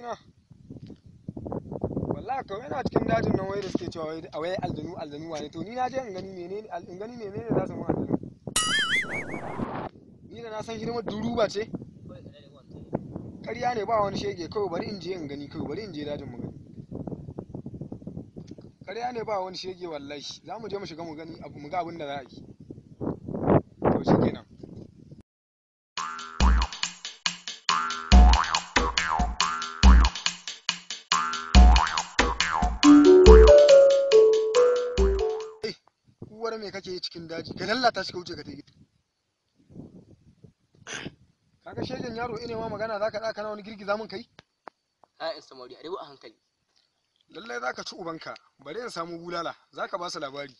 ina wallahi kawai ina cikin dajin nan wai da suke cewa wai aljanu wane to ni na je in gani menene za su mun aljanu ni da na san hidimar duruba ce ƙarya ne ba wani shege kawai bari in je in gani kawai bari in je dajin mu gani ƙarya ne ba wani shege wallahi za mu je mu shiga mu gani mu ga abin da za a yi to shi kenan uwar me kake cikin daji ka lallata shi ka wuce ka tafi kaga shegen yaro ine ma magana zaka da kana wani girgiza mun kai in samari a rebu a hankali lallai zaka ci ubanka bari in samu bulala zaka ba su labari